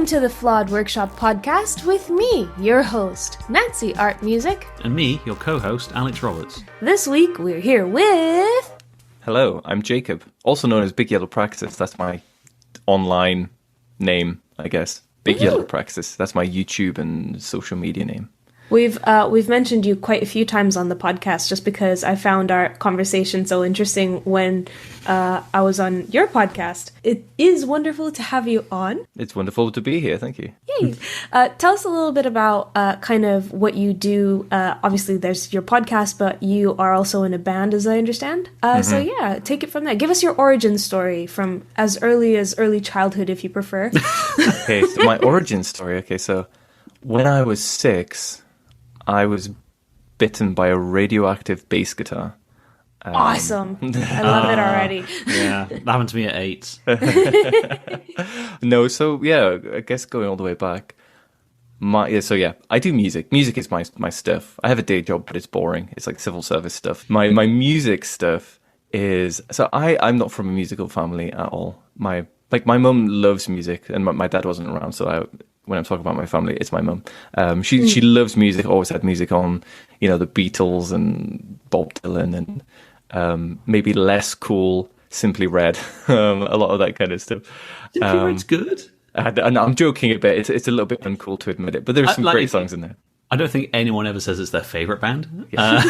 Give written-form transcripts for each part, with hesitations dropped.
Welcome to the Flawed Workshop Podcast with me, your host, Nancy Art Music. And me, your co-host, Alex Roberts. This week we're here with... Hello, I'm Jacob, also known as Big Yellow Praxis. That's my online name, I guess. Big Yellow Praxis. That's my YouTube and social media name. We've mentioned you quite a few times on the podcast just because I found our conversation so interesting when I was on your podcast. It is wonderful to have you on. It's wonderful to be here. Thank you. Yay. Tell us a little bit about kind of what you do. Obviously, there's your podcast, but you are also in a band, as I understand. So yeah, take it from there. Give us your origin story from as early childhood, if you prefer. Okay, so my origin story. Okay, so when I was 6... I was bitten by a radioactive bass guitar. Awesome. I love it already. Yeah, that happened to me at 8. No, so yeah, I guess going all the way back. I do music. Music is my stuff. I have a day job, but it's boring. It's like civil service stuff. My music stuff is... So I'm not from a musical family at all. My mum loves music, and my dad wasn't around, so when I'm talking about my family, it's my mum. She loves music, always had music on, the Beatles and Bob Dylan and maybe less cool Simply Red, a lot of that kind of stuff. Simply Red's good. And I'm joking a bit. It's a little bit uncool to admit it, but there's some great songs in there. I don't think anyone ever says it's their favourite band. Yeah,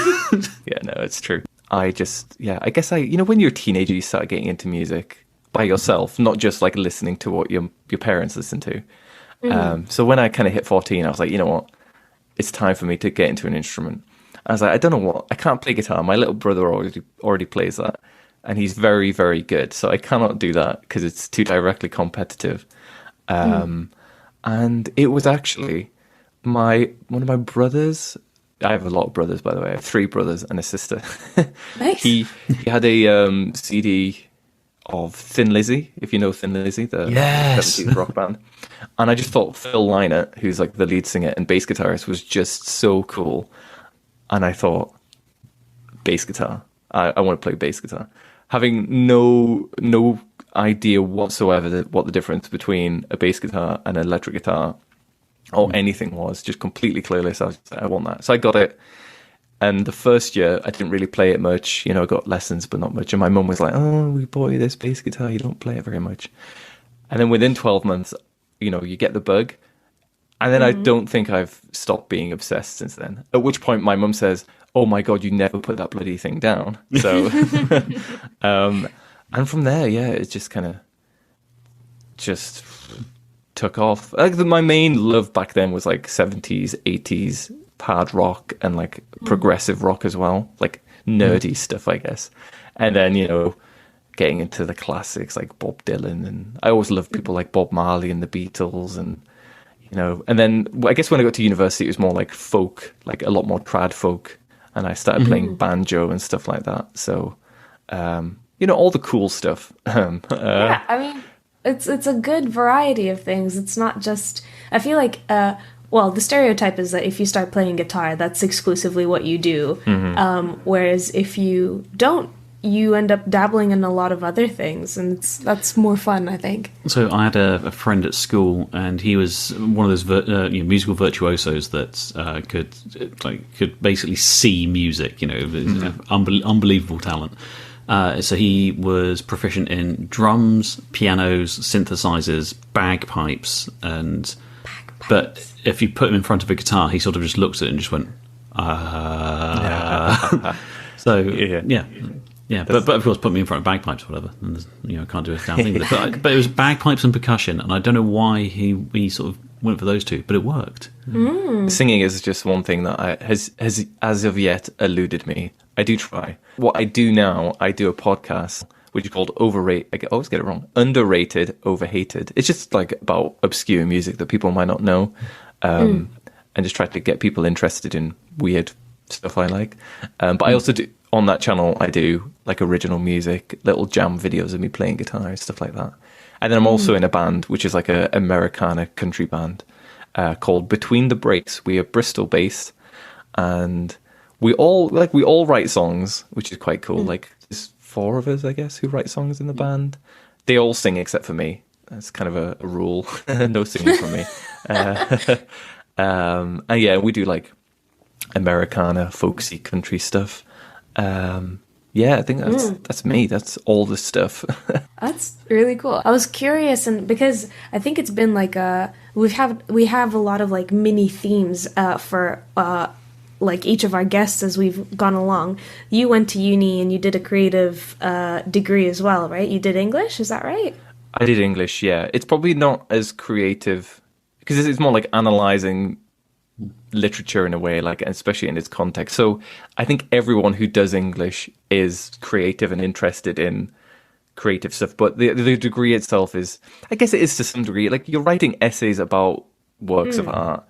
no, it's true. I guess when you're a teenager, you start getting into music by yourself, not just like listening to what your parents listen to. So when I kind of hit 14, I was like, you know what? It's time for me to get into an instrument. I was like, I don't know what. I can't play guitar. My little brother already plays that, and he's very, very good. So I cannot do that because it's too directly competitive. And it was actually one of my brothers. I have a lot of brothers, by the way. I have 3 brothers and a sister. Nice. He had a CD of Thin Lizzy, if you know Thin Lizzy, the 70s rock band. And I just thought Phil Lynott, who's like the lead singer and bass guitarist, was just so cool. And I thought, bass guitar. I want to play bass guitar. Having no idea whatsoever what the difference between a bass guitar and an electric guitar or anything was, just completely clueless. I was like, I want that. So I got it. And the first year, I didn't really play it much. I got lessons, but not much. And my mum was like, oh, we bought you this bass guitar. You don't play it very much. And then within 12 months, you get the bug. And then I don't think I've stopped being obsessed since then. At which point my mum says, oh my God, you never put that bloody thing down. So, and from there, yeah, it just kind of just took off. Like my main love back then was like 70s, 80s, hard rock and like progressive rock as well, like nerdy stuff, I guess. And then getting into the classics like Bob Dylan, and I always loved people like Bob Marley and the Beatles, and and then I guess when I got to university it was more like folk, like a lot more trad folk, and I started playing banjo and stuff like that. So all the cool stuff. Yeah, I mean it's a good variety of things. It's not just, I feel like well, the stereotype is that if you start playing guitar, that's exclusively what you do. Whereas if you don't, you end up dabbling in a lot of other things, and that's more fun, I think. So I had a friend at school, and he was one of those musical virtuosos that could basically see music. Unbelievable talent. So he was proficient in drums, pianos, synthesizers, bagpipes, but if you put him in front of a guitar, he sort of just looked at it and just went, So, yeah. But of course, put me in front of bagpipes or whatever, and I can't do a damn thing with it. But it was bagpipes and percussion, and I don't know why he sort of went for those two, but it worked. Singing is just one thing that has as of yet eluded me. I do try. What I do now, I do a podcast which is called I always get it wrong. Underrated, Overhated. It's just like about obscure music that people might not know, and just try to get people interested in weird stuff I like. But I also do, on that channel, I do like original music, little jam videos of me playing guitar, stuff like that. And then I'm also in a band, which is like a Americana country band called Between the Breaks. We are Bristol based, and we all write songs, which is quite cool. Like there's 4 of us, I guess, who write songs in the band. They all sing except for me. That's kind of a rule. No singing from me. And yeah, we do like Americana, folksy, country stuff. Yeah, I think that's me. That's all the stuff. That's really cool. I was curious, and because I think it's been like we have a lot of like mini themes for like each of our guests as we've gone along. You went to uni and you did a creative degree as well, right? You did English, is that right? I did English, yeah. It's probably not as creative because it's more like analyzing literature in a way, like especially in its context. So I think everyone who does English is creative and interested in creative stuff. But the degree itself is, I guess it is to some degree, like you're writing essays about works of art.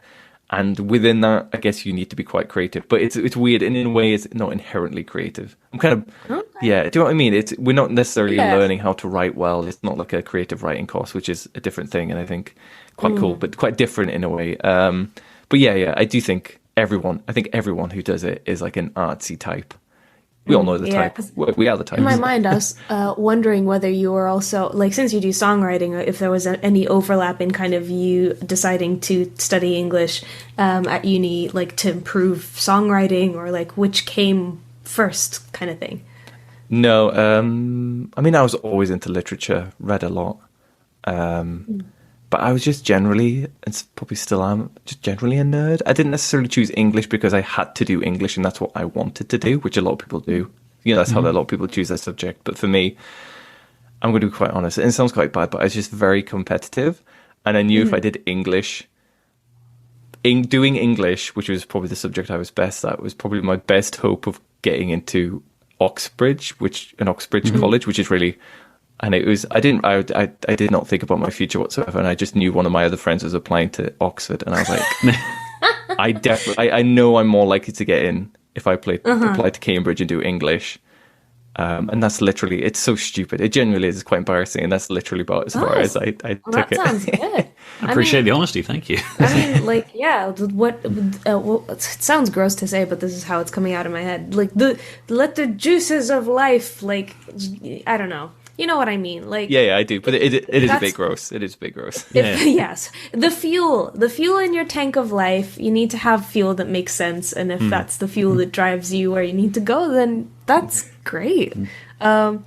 And within that, I guess you need to be quite creative. But it's weird, and in a way, it's not inherently creative. I'm kind of, yeah. Do you know what I mean? We're not necessarily learning how to write well. It's not like a creative writing course, which is a different thing, and I think quite cool, but quite different in a way. But yeah, I do think everyone who does it is like an artsy type. We all know the type. We are the type. In my mind, I was wondering whether you were also, like, since you do songwriting, if there was any overlap in kind of you deciding to study English at uni, like, to improve songwriting, or, like, which came first kind of thing. No, I mean, I was always into literature, read a lot. But I was just generally, and probably still am, just generally a nerd. I didn't necessarily choose English because I had to do English and that's what I wanted to do, which a lot of people do. You know, that's how a lot of people choose their subject. But for me, I'm going to be quite honest, and it sounds quite bad, but I was just very competitive. And I knew if I did English, doing English, which was probably the subject I was best at, was probably my best hope of getting into Oxbridge College, which is really... And it was, I did not think about my future whatsoever. And I just knew one of my other friends was applying to Oxford. And I was like, I know I'm more likely to get in if I apply to Cambridge and do English. And that's literally, it's so stupid. It genuinely is quite embarrassing. And that's literally about as far as I took it. That sounds good. I appreciate the honesty. Thank you. I mean, like, yeah, well, it sounds gross to say, but this is how it's coming out of my head. Like, let the juices of life, like, I don't know. You know what I mean? Like, yeah, I do. But it is a bit gross. It is a bit gross. Yes. The fuel in your tank of life, you need to have fuel that makes sense. And if that's the fuel that drives you where you need to go, then that's great. I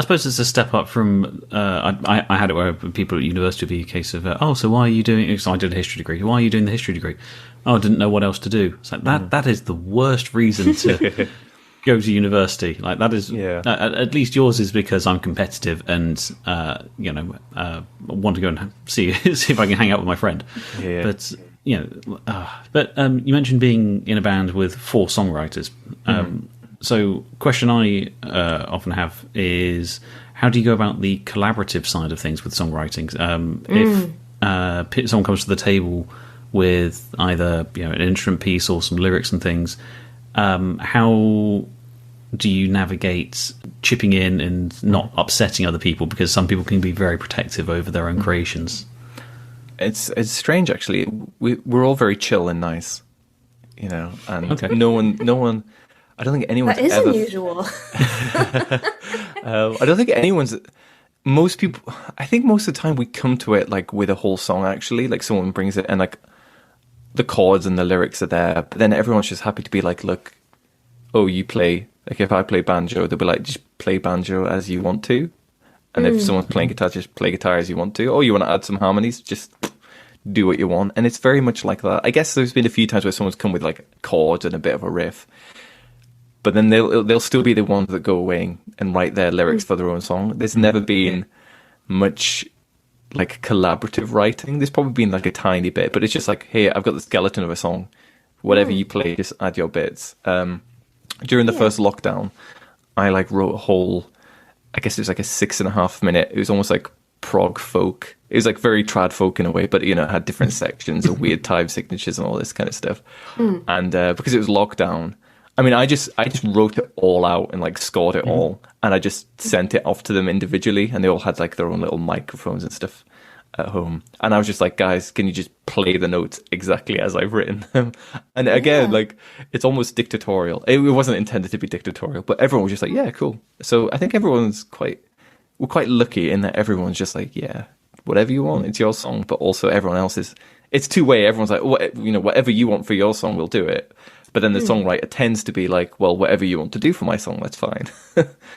suppose it's a step up from, I had it where people at university would be a case of, so why are you doing, so I did a history degree. Why are you doing the history degree? Oh, I didn't know what else to do. It's like, that is the worst reason to... go to university. Like, that is at least yours is because I'm competitive and want to go and see if I can hang out with my friend. But you mentioned being in a band with 4 songwriters. So question I often have is, how do you go about the collaborative side of things with songwriting? If someone comes to the table with either an instrument piece or some lyrics and things, how do you navigate chipping in and not upsetting other people? Because some people can be very protective over their own creations. It's strange, actually. We're all very chill and nice, and no one. I don't think anyone's that is ever unusual. I don't think anyone's. Most people, I think most of the time we come to it like with a whole song. Actually, like someone brings it and like the chords and the lyrics are there, but then everyone's just happy to be like, look, you play. Like if I play banjo, they'll be like, just play banjo as you want to. And if someone's playing guitar, just play guitar as you want to. Oh, you want to add some harmonies? Just do what you want. And it's very much like that. I guess there's been a few times where someone's come with like chords and a bit of a riff. But then they'll still be the ones that go away and write their lyrics for their own song. There's never been much like collaborative writing. There's probably been like a tiny bit, but it's just like, hey, I've got the skeleton of a song. Whatever you play, just add your bits. During the first lockdown, I like wrote a whole, I guess it was like a 6.5 minute, it was almost like prog folk. It was like very trad folk in a way, but it had different sections of weird time signatures and all this kind of stuff. And because it was lockdown, I mean, I just wrote it all out and like scored it all, and I just sent it off to them individually, and they all had like their own little microphones and stuff at home. And I was just like, guys, can you just play the notes exactly as I've written them? And again, like, it's almost dictatorial. It wasn't intended to be dictatorial, but everyone was just like, yeah, cool. So I think we're quite lucky in that everyone's just like, yeah, whatever you want. It's your song, but also everyone else's. It's two-way. Everyone's like, whatever you want for your song, we'll do it. But then the songwriter tends to be like, well, whatever you want to do for my song, that's fine.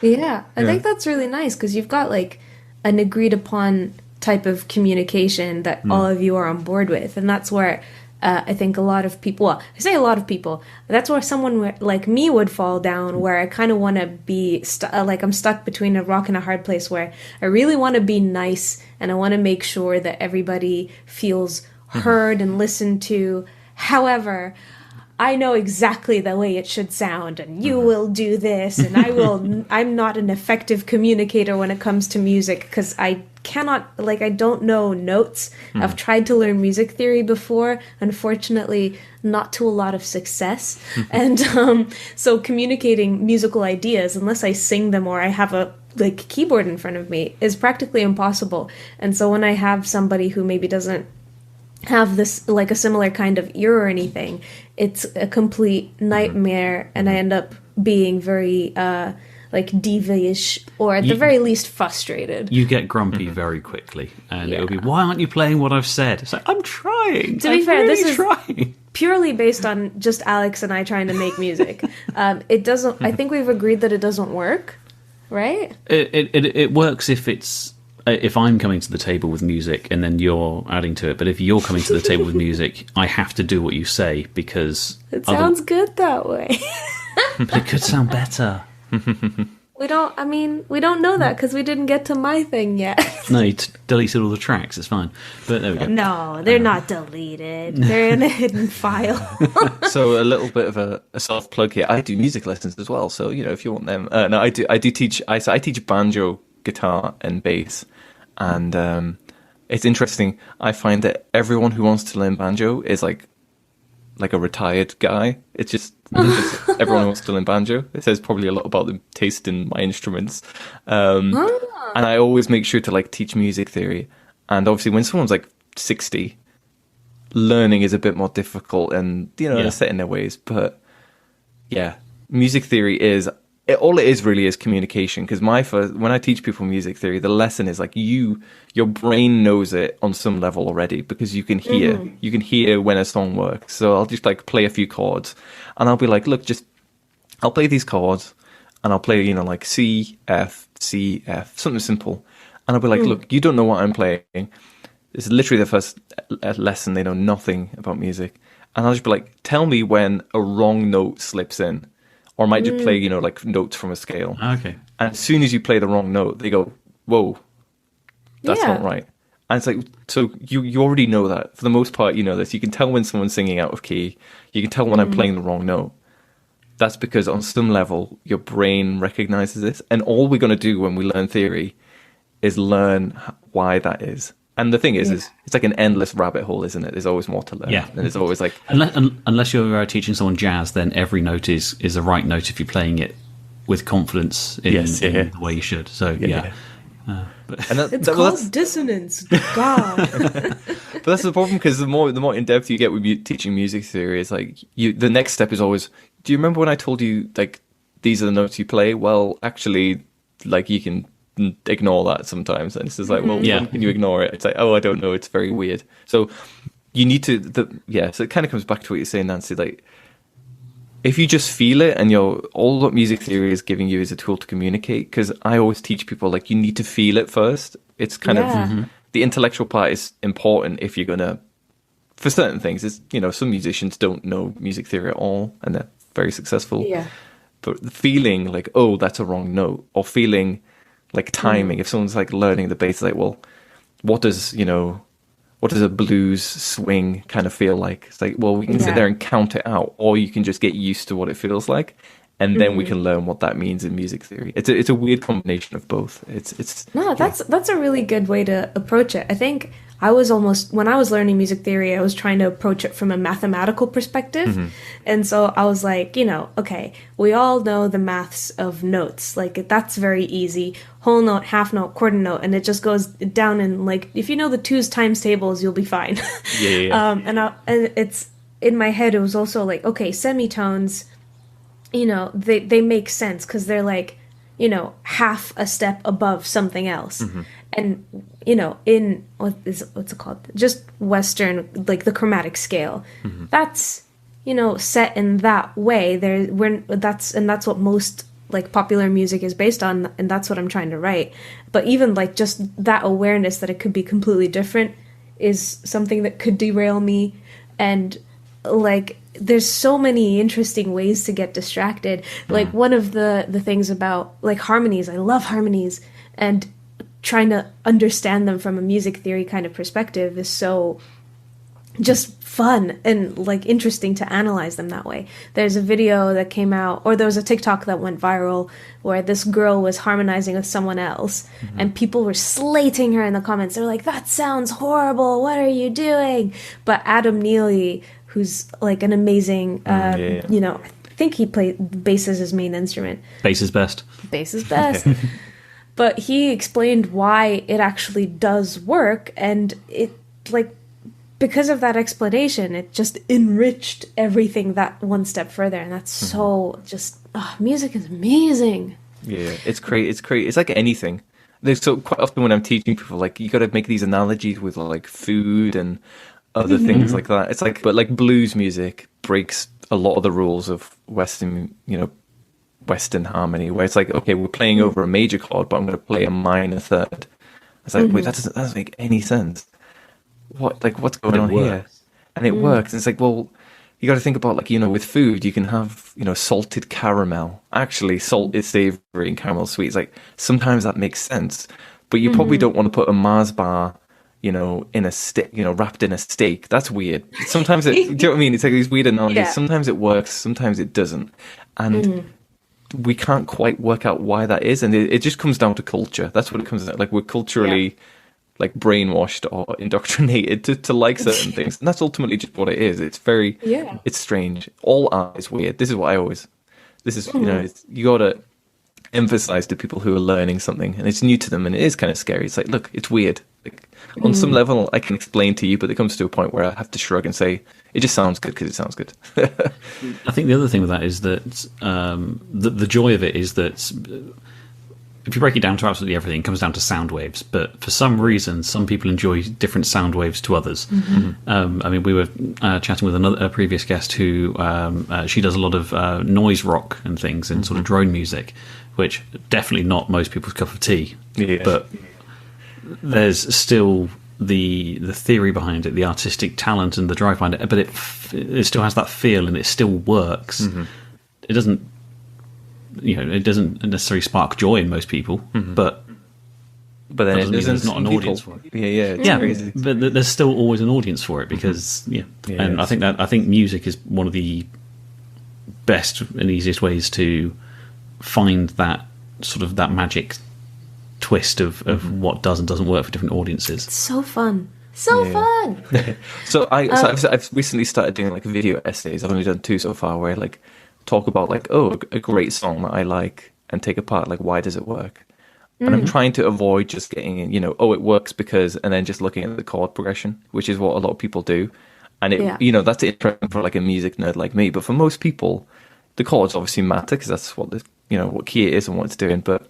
Yeah, I think that's really nice because you've got like an agreed upon type of communication that all of you are on board with. And that's where I think a lot of people, well, I say a lot of people, that's where someone like me would fall down, where I kind of want to be, like I'm stuck between a rock and a hard place where I really want to be nice and I want to make sure that everybody feels heard and listened to. However, I know exactly the way it should sound, and you will do this, and I'm not an effective communicator when it comes to music because I cannot, I don't know notes. I've tried to learn music theory before, unfortunately, not to a lot of success. And so communicating musical ideas, unless I sing them or I have a keyboard in front of me, is practically impossible. And so when I have somebody who maybe doesn't have this a similar kind of ear or anything, it's a complete nightmare, and I end up being very diva-ish, or at the very least frustrated. You get grumpy very quickly, and it'll be, why aren't you playing what I've said? It's like, I'm trying. To be fair, really this is trying. Purely based on just Alex and I trying to make music. It doesn't. I think we've agreed that it doesn't work, right? It works if I'm coming to the table with music and then you're adding to it. But if you're coming to the table with music, I have to do what you say because it sounds good that way. But it could sound better. We don't know that because we didn't get to my thing yet. No, you deleted all the tracks. It's fine. But there we go. No, they're not deleted. They're in a hidden file. So a little bit of a soft plug here. I do music lessons as well. So if you want them, no, I do teach. I teach banjo, guitar, and bass. And it's interesting. I find that everyone who wants to learn banjo is like a retired guy. It's just everyone who wants to learn banjo. It says probably a lot about the taste in my instruments. And I always make sure to teach music theory. And obviously, when someone's 60, learning is a bit more difficult, and they're set in their ways. But yeah, music theory is. All it is really is communication, because when I teach people music theory, the lesson is your brain knows it on some level already, because you can hear when a song works. So I'll just play a few chords, and I'll be like, look, I'll play these chords, and I'll play C, F, C, F, something simple, and I'll be like, look, you don't know what I'm playing. It's literally the first lesson. They know nothing about music, and I'll just be like, tell me when a wrong note slips in. Or I might just play, notes from a scale. Okay. And as soon as you play the wrong note, they go, whoa, that's not right. And it's so you already know that. For the most part, you know this. You can tell when someone's singing out of key. You can tell when I'm playing the wrong note. That's because on some level, your brain recognizes this. And all we're going to do when we learn theory is learn why that is. And the thing is it's like an endless rabbit hole, isn't it? There's always more to learn. Yeah. And it's always unless you're teaching someone jazz, then every note is the right note if you're playing it with confidence in the way you should. So, it's called dissonance. God. But that's the problem, because the more in depth you get with teaching music theory, is the next step is always, do you remember when I told you these are the notes you play? Well, actually, you can ignore that sometimes, and it's just when can you ignore it? It's I don't know, it's very weird. So you need to so it kind of comes back to what you're saying, Nancy. If you just feel it, and all what music theory is giving you is a tool to communicate, because I always teach people you need to feel it first. It's kind of the intellectual part is important if you're gonna, for certain things. It's some musicians don't know music theory at all, and they're very successful. But the feeling oh, that's a wrong note, or feeling timing. If someone's learning the bass, well, what does a blues swing kind of feel like? It's well, we can sit there and count it out, or you can just get used to what it feels like, and then we can learn what that means in music theory. It's a weird combination of both. That's a really good way to approach it. I think when I was learning music theory, I was trying to approach it from a mathematical perspective. And so I was okay, we all know the maths of notes. That's very easy. Whole note, half note, quarter note, and it just goes down in if you know the twos times tables, you'll be fine. And it's in my head, it was also okay, semitones, they make sense because they're half a step above something else. and in what's it called, just Western, like the chromatic scale, that's set in that way. That's what most like popular music is based on, and that's what I'm trying to write. But even like just that awareness that it could be completely different is something that could derail me. And like there's so many interesting ways to get distracted. Like one of the things about like harmonies, I love harmonies, and trying to understand them from a music theory kind of perspective is so just fun and like interesting to analyze them that way. There's a video that came out, or there was a TikTok that went viral where this girl was harmonizing with someone else, and people were slating her in the comments. They're like, that sounds horrible, what are you doing? But Adam Neely, who's like an amazing I think he played bass as his main instrument. Bass is best. Bass is best. But he explained why it actually does work, and it like because of that explanation, it just enriched everything that one step further, and that's so just music is amazing. Yeah, it's great. It's great. It's like anything. There's so quite often when I'm teaching people, like you got to make these analogies with like food and other things like that. It's like, but like blues music breaks a lot of the rules of Western harmony, where it's like, okay, we're playing over a major chord, but I'm going to play a minor third. It's like, wait, that doesn't make any sense. What's going on here? And it works. And it's like, well, you got to think about, like, with food, you can have, salted caramel. Actually, salt is savory and caramel sweet. It's like, sometimes that makes sense, but you probably don't want to put a Mars bar, in a stick, wrapped in a steak. That's weird. Sometimes do you know what I mean? It's like these weird analogies. Yeah. Sometimes it works, sometimes it doesn't. And we can't quite work out why that is. And it just comes down to culture. That's what it comes down to. Like, we're culturally like brainwashed or indoctrinated to like certain things. And that's ultimately just what it is. It's very, it's strange. All art is weird. This is you got to emphasize to people who are learning something and it's new to them and it is kind of scary. It's like, look, it's weird. Like, on some level, I can explain to you, but it comes to a point where I have to shrug and say, it just sounds good because it sounds good. I think the other thing with that is that the joy of it is that if you break it down to absolutely everything, it comes down to sound waves. But for some reason, some people enjoy different sound waves to others. I mean, we were chatting with a previous guest who she does a lot of noise rock and things and sort of drone music, which definitely not most people's cup of tea. Yeah. But there's still the theory behind it, the artistic talent and the drive behind it. But it still has that feel and it still works. It doesn't. It doesn't necessarily spark joy in most people, but then there's not an audience for it. It's crazy. But there's still always an audience for it because and I think music is one of the best and easiest ways to find that sort of that magic twist of what does and doesn't work for different audiences. It's so fun. Fun. So I've recently started doing like video essays. I've only done 2 so far, where like talk about like, a great song that I like and take apart like, why does it work? And I'm trying to avoid just getting in, it works because, and then just looking at the chord progression, which is what a lot of people do. And it, that's interesting for like a music nerd like me. But for most people, the chords obviously matter because that's what what key it is and what it's doing. But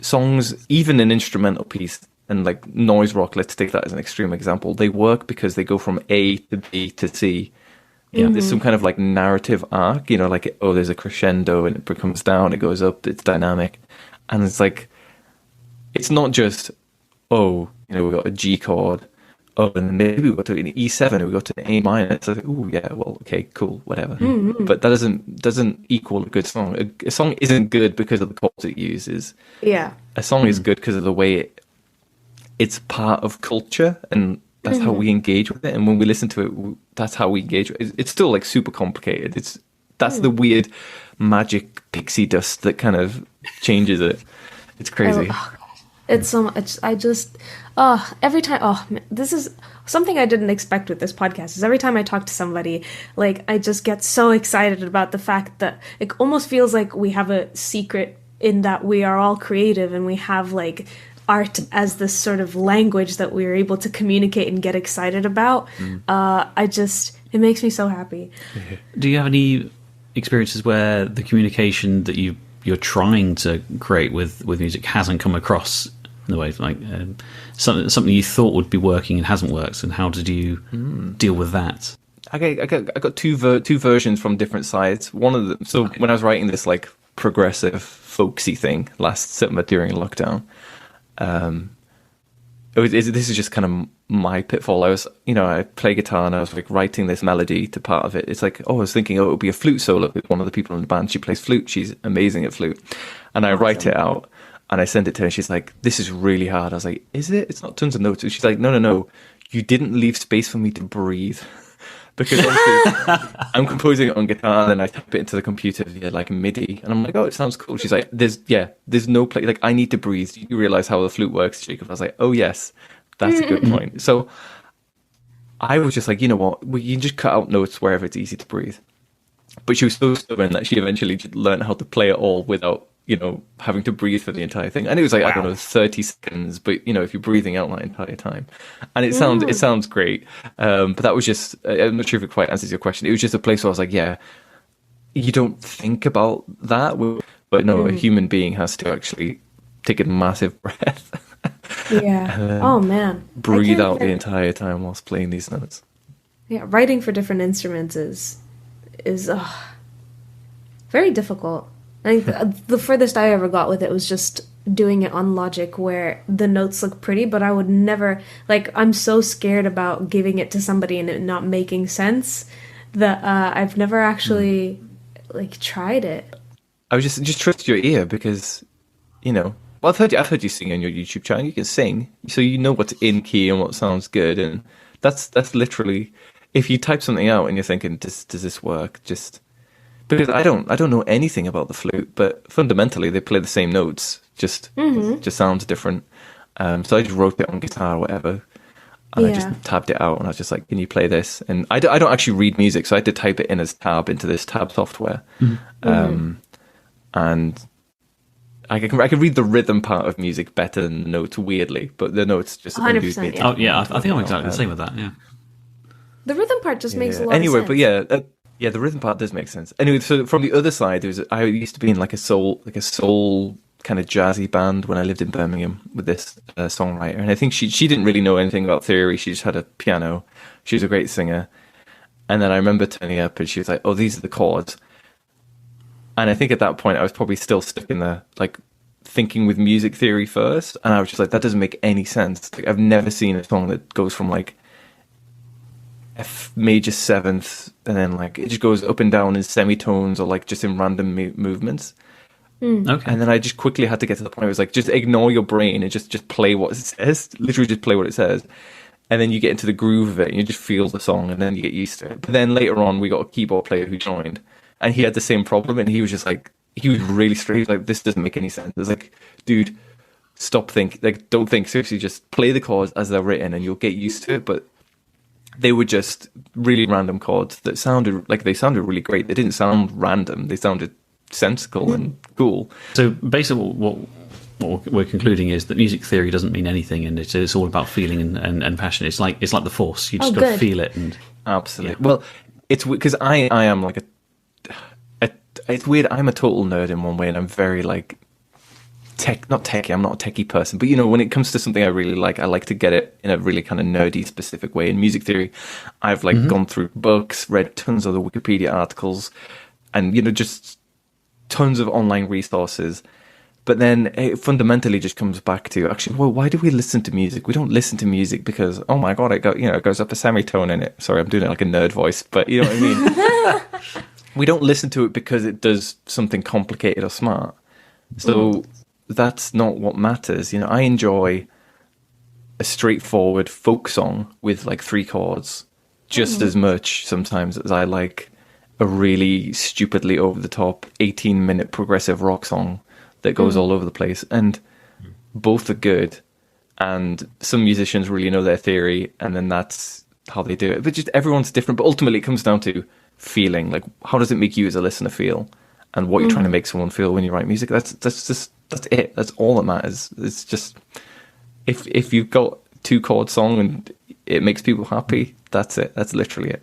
songs, even an instrumental piece and like noise rock, let's take that as an extreme example, they work because they go from A to B to C. There's some kind of like narrative arc, like, there's a crescendo and it comes down, it goes up, it's dynamic. And it's like, it's not just, we got a G chord, and then maybe we got to an E7 and we got to an A minor. It's like, okay, cool, whatever. But that doesn't equal a good song. A song isn't good because of the chords it uses. Yeah. A song is good because of the way it's part of culture, and that's how we engage with it. And when we listen to it, that's how we engage with it. It's still like super complicated. That's the weird magic pixie dust that kind of changes it. It's crazy. It's so much. Every time, this is something I didn't expect with this podcast, is every time I talk to somebody, like, I just get so excited about the fact that it almost feels like we have a secret in that we are all creative and we have like art as this sort of language that we're able to communicate and get excited about. It makes me so happy. Do you have any experiences where the communication that you're trying to create with music hasn't come across in a way, like something you thought would be working and hasn't worked, and how did you deal with that? I got two versions from different sides. One of them, so when I was writing this like progressive folksy thing last summer during lockdown, this is just kind of my pitfall. I play guitar and I was like writing this melody to part of it. It's like, I was thinking, it would be a flute solo with one of the people in the band. She plays flute. She's amazing at flute. And I write it out and I send it to her. And she's like, this is really hard. I was like, is it? It's not tons of notes. And she's like, no. You didn't leave space for me to breathe. Because obviously I'm composing it on guitar and then I type it into the computer via like MIDI and I'm like, it sounds cool. She's like, there's no place, like I need to breathe. Do you realize how the flute works, Jacob? I was like, oh yes, that's a good point. So I was just like, you know what, you can just cut out notes wherever it's easy to breathe. But she was so stubborn that she eventually just learned how to play it all without, having to breathe for the entire thing. And it was like, wow. I don't know, 30 seconds, but if you're breathing out that entire time. And it sounds great. But that was just, I'm not sure if it quite answers your question. It was just a place where I was like, yeah, you don't think about that. But no, a human being has to actually take a massive breath. Yeah. Oh man. Breathe out the entire time whilst playing these notes. Yeah, writing for different instruments is very difficult. I think the furthest I ever got with it was just doing it on Logic, where the notes look pretty, but I would never, I'm so scared about giving it to somebody and it not making sense that I've never actually tried it. I was just trust your ear because, well, I've heard you sing on your YouTube channel. You can sing, so you know what's in key and what sounds good, and that's literally, if you type something out and you're thinking, does this work? Just because I don't know anything about the flute, but fundamentally they play the same notes, just sounds different. So I just wrote it on guitar or whatever, and I just tabbed it out, and I was just like, can you play this? And I don't actually read music, so I had to type it in as tab into this tab software. And I can read the rhythm part of music better than the notes, weirdly, but the notes just 100%. Oh yeah, I think I'm exactly the same with that. Yeah, the rhythm part just makes a lot of sense. But yeah, the rhythm part does make sense. Anyway, so from the other side, I used to be in a soul kind of jazzy band when I lived in Birmingham with this songwriter, and I think she didn't really know anything about theory. She just had a piano. She was a great singer, and then I remember turning up, and she was like, "Oh, these are the chords." And I think at that point I was probably still stuck in the thinking with music theory first, and I was just like, that doesn't make any sense. I've never seen a song that goes from F major seventh and then it just goes up and down in semitones or just in random movements. Okay. And then I just quickly had to get to the point where it was just ignore your brain and just play what it says. Literally just play what it says. And then you get into the groove of it and you just feel the song and then you get used to it. But then later on we got a keyboard player who joined and he had the same problem and he was just he was really straight. He was this doesn't make any sense. It's dude, stop thinking. Don't think, seriously, just play the chords as they're written and you'll get used to it. But they were just really random chords that sounded really great. They didn't sound random. They sounded sensical and cool. So basically what we're concluding is that music theory doesn't mean anything, and it's all about feeling and passion. It's like the Force. You just got to feel it. And absolutely. Yeah. Well, it's because I am it's weird. I'm a total nerd in one way, and I'm very not techie. I'm not a techie person, but when it comes to something I really like, I like to get it in a really kind of nerdy, specific way. In music theory, I've gone through books, read tons of the Wikipedia articles, and just tons of online resources. But then it fundamentally just comes back to actually, well, why do we listen to music? We don't listen to music because, oh my god, it goes up a semitone in it. Sorry, I'm doing it like a nerd voice, but you know what I mean. We don't listen to it because it does something complicated or smart. So that's not what matters. I enjoy a straightforward folk song with 3 chords just as much sometimes as I like a really stupidly over the top 18-minute progressive rock song that goes all over the place. And both are good. And some musicians really know their theory, and then that's how they do it. But just everyone's different. But ultimately, it comes down to feeling. How does it make you as a listener feel? And what you're trying to make someone feel when you write music. That's it. That's all that matters. It's just if you've got 2-chord song and it makes people happy, that's it. That's literally it.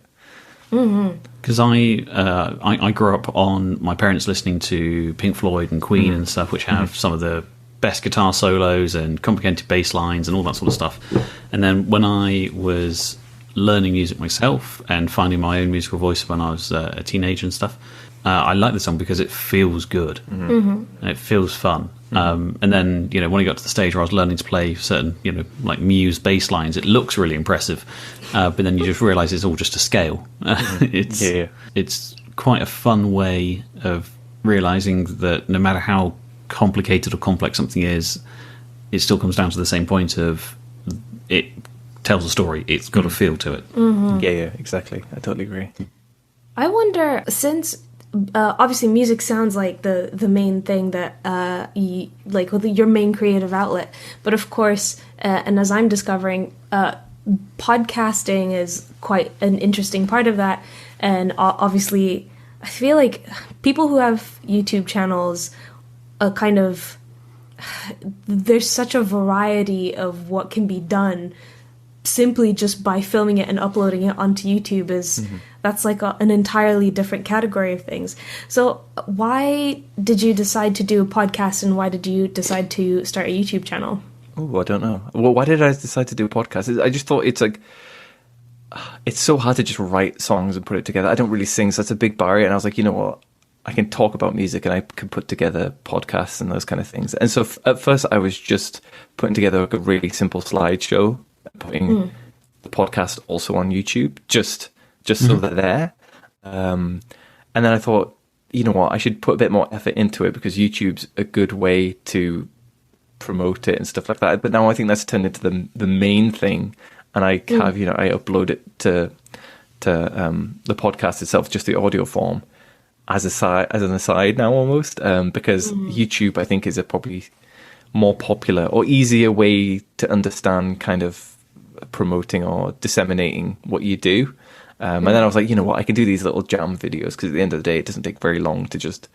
Because I grew up on my parents listening to Pink Floyd and Queen and stuff, which have some of the best guitar solos and complicated bass lines and all that sort of stuff. And then when I was learning music myself and finding my own musical voice when I was a teenager and stuff, I like the song because it feels good and it feels fun. And then, when I got to the stage where I was learning to play certain, like Muse bass lines, it looks really impressive. But then you just realise it's all just a scale. It's quite a fun way of realising that no matter how complicated or complex something is, it still comes down to the same point of it tells a story. It's got a feel to it. Yeah, exactly. I totally agree. I wonder, since obviously music sounds like the main thing that your main creative outlet, but of course, and as I'm discovering, podcasting is quite an interesting part of that. And obviously, I feel like people who have YouTube channels there's such a variety of what can be done simply just by filming it and uploading it onto YouTube. That's like an entirely different category of things. So why did you decide to do a podcast, and why did you decide to start a YouTube channel? Oh, I don't know. Well, why did I decide to do a podcast? I just thought it's so hard to just write songs and put it together. I don't really sing, so that's a big barrier. And I was like, you know what? I can talk about music and I can put together podcasts and those kind of things. And so at first I was just putting together like a really simple slideshow, putting the podcast also on YouTube, just so they're there. And then I thought, you know what? I should put a bit more effort into it because YouTube's a good way to promote it and stuff like that. But now I think that's turned into the main thing. And I have, I upload it to the podcast itself, just the audio form, as an aside now almost, because YouTube I think is a probably more popular or easier way to understand kind of promoting or disseminating what you do. And then I was like, you know what, I can do these little jam videos because at the end of the day, it doesn't take very long to just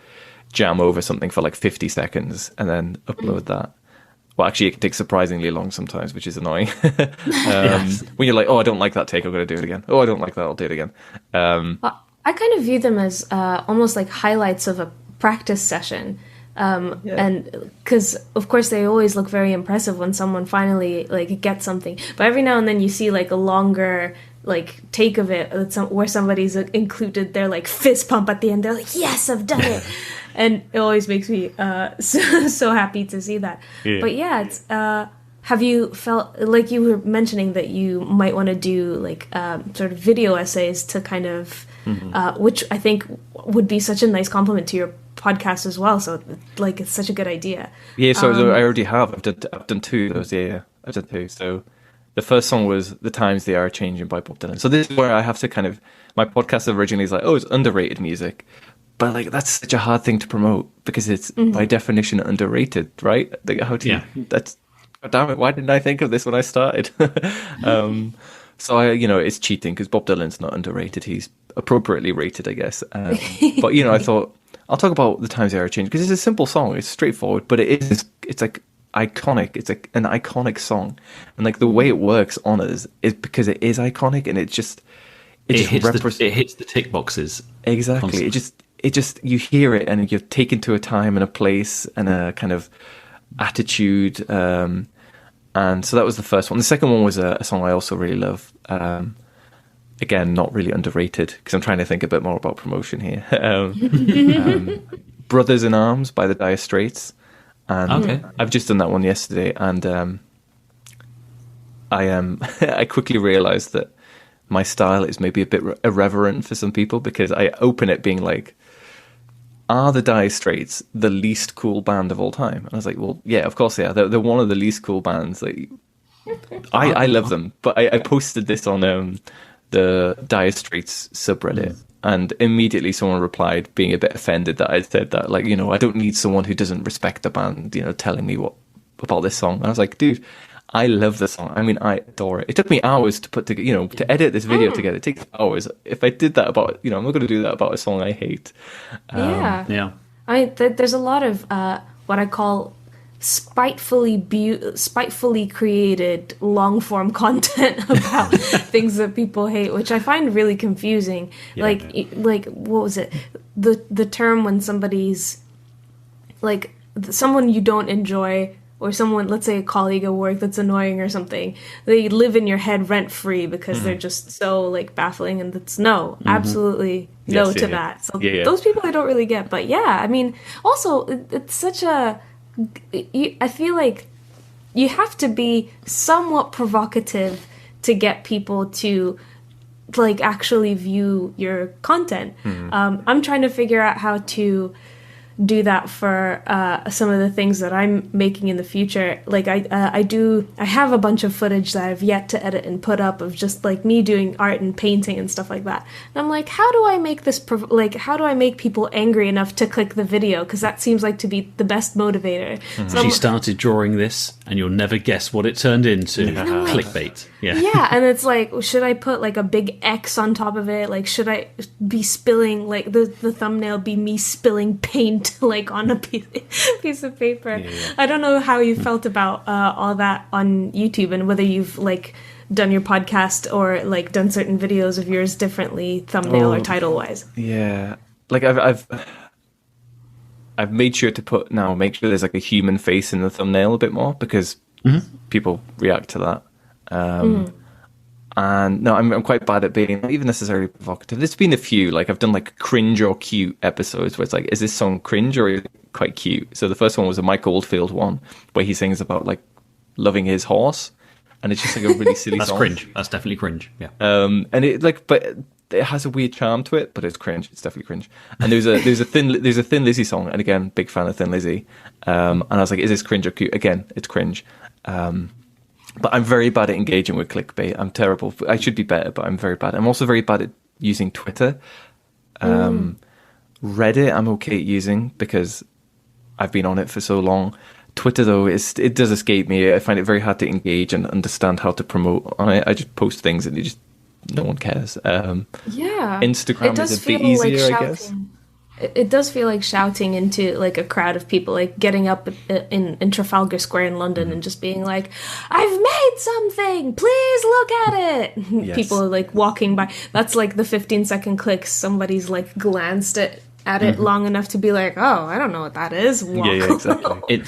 jam over something for like 50 seconds and then upload that. Well, actually, it can take surprisingly long sometimes, which is annoying. When you're like, oh, I don't like that take, I'm going to do it again. Oh, I don't like that, I'll do it again. I kind of view them as almost like highlights of a practice session. And because, of course, they always look very impressive when someone finally like gets something. But every now and then you see like a longer like take of it where somebody's included their like fist pump at the end. They're like, yes, I've done it. And it always makes me so happy to see that. Yeah. But yeah, it's have you felt like you were mentioning that you might want to do like sort of video essays to kind of which I think would be such a nice compliment to your podcast as well. So like it's such a good idea. Yeah, so I already have. I've done two of those. Yeah, I've done two. So the first song was "The Times They Are Changing" by Bob Dylan. So this is where I have to kind of, my podcast originally is like, oh, it's underrated music. But like that's such a hard thing to promote because it's by definition underrated, right? Like, how do you? That's, oh, damn it! Why didn't I think of this when I started? So it's cheating because Bob Dylan's not underrated; he's appropriately rated, I guess. But I thought I'll talk about "The Times They Are Changing" because it's a simple song, it's straightforward, but it's like iconic. It's like an iconic song, and like the way it works on us is because it is iconic, and it hits the tick boxes exactly. Constantly. It just you hear it and you're taken to a time and a place and a kind of attitude, and so that was the first one. The second one was a song I also really love, again not really underrated because I'm trying to think a bit more about promotion here. Brothers in Arms by the Dire Straits, and I've just done that one yesterday, and I quickly realized that my style is maybe a bit irreverent for some people because I open it being like, are the Dire Straits the least cool band of all time? And I was like, well, yeah, of course they are. They're one of the least cool bands. Like, I love them. But I posted this on the Dire Straits subreddit, and immediately someone replied being a bit offended that I said that. Like, I don't need someone who doesn't respect the band, telling me what about this song. And I was like, dude, I love the song. I mean, I adore it. It took me hours to put together, to edit this video together. It takes hours. If I did that about, I'm not going to do that about a song I hate. Yeah. I mean, there's a lot of what I call spitefully created long form content about things that people hate, which I find really confusing. Yeah, like what was it? The term when somebody's like someone you don't enjoy or someone, let's say a colleague at work that's annoying or something, they live in your head rent free because they're just so like baffling, and it's absolutely no to that. So those people I don't really get. But yeah, I mean, also it's such a, I feel like you have to be somewhat provocative to get people to like actually view your content. I'm trying to figure out how to do that for some of the things that I'm making in the future. Like I have a bunch of footage that I've yet to edit and put up of just like me doing art and painting and stuff like that. And I'm like, how do I make this how do I make people angry enough to click the video? Because that seems like to be the best motivator. So she started drawing this, and you'll never guess what it turned into. Clickbait. Yeah, and it's like, should I put like a big X on top of it? Like, should I be spilling, like the thumbnail be me spilling paint like on a piece of paper? I don't know how you felt about all that on YouTube, and whether you've like done your podcast or like done certain videos of yours differently, thumbnail or title wise. Yeah, like I've made sure to make sure there's like a human face in the thumbnail a bit more, because people react to that. And no, I'm quite bad at being not even necessarily provocative. There's been a few, like I've done like cringe or cute episodes where it's like, is this song cringe or is it quite cute? So the first one was a Mike Oldfield one where he sings about like loving his horse, and it's just like a really silly That's song. Cringe. That's definitely cringe. Yeah. And it like, but it has a weird charm to it, but it's cringe. It's definitely cringe. And there's a Thin Lizzy song, and again, big fan of Thin Lizzy. And I was like, is this cringe or cute? Again, it's cringe. But I'm very bad at engaging with clickbait. I'm terrible. I should be better, but I'm very bad. I'm also very bad at using Twitter. Reddit, I'm okay at using because I've been on it for so long. Twitter, though, it does escape me. I find it very hard to engage and understand how to promote on it. I just post things and no one cares. Instagram is a bit easier, I guess. It does feel like shouting into like a crowd of people, like getting up in Trafalgar Square in London and just being like, "I've made something, please look at it." Yes. People are like walking by. That's like the 15-second clicks. Somebody's like glanced at it long enough to be like, "Oh, I don't know what that is." Yeah, exactly.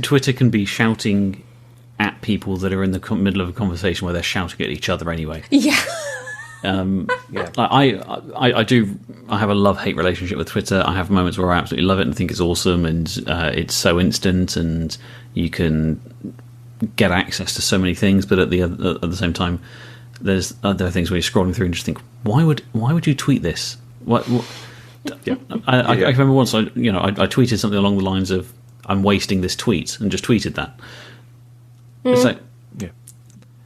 Twitter can be shouting at people that are in the middle of a conversation where they're shouting at each other anyway. Yeah. I have a love-hate relationship with Twitter. I have moments where I absolutely love it and think it's awesome, and it's so instant, and you can get access to so many things. But at the same time, there are things where you're scrolling through and just think, why would you tweet this? What? I remember once I tweeted something along the lines of, "I'm wasting this tweet," and just tweeted that. It's like,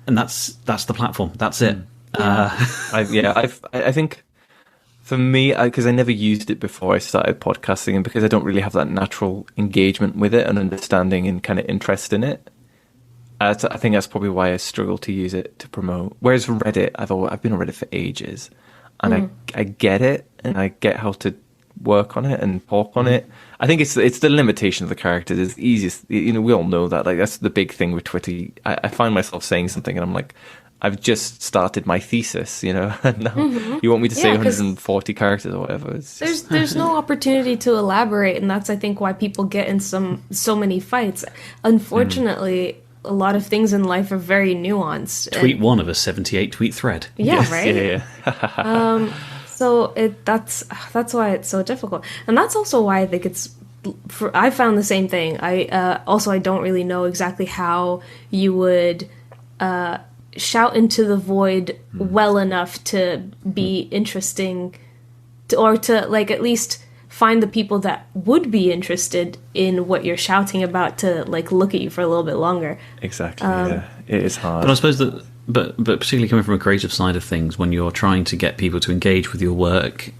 and that's the platform. That's it. I think for me, because I never used it before I started podcasting, and because I don't really have that natural engagement with it and understanding and kind of interest in it, I think that's probably why I struggle to use it to promote. Whereas Reddit, I've been on Reddit for ages, and I get it, and I get how to work on it and talk on it. I think it's the limitation of the characters. It's the easiest, we all know that. Like, that's the big thing with Twitter. I find myself saying something and I'm like, I've just started my thesis, and now you want me to say 140 characters or whatever. There's no opportunity to elaborate, and that's, I think, why people get in so many fights. Unfortunately, a lot of things in life are very nuanced. Tweet one of a 78 tweet thread. Yeah, yes, right? Yeah. So that's why it's so difficult, and that's also why I think I found the same thing. I don't really know exactly how you would shout into the void well enough to be interesting, or to like at least find the people that would be interested in what you're shouting about to like look at you for a little bit longer. Exactly. Yeah, it is hard. But I suppose that. But particularly coming from a creative side of things, when you're trying to get people to engage with your work,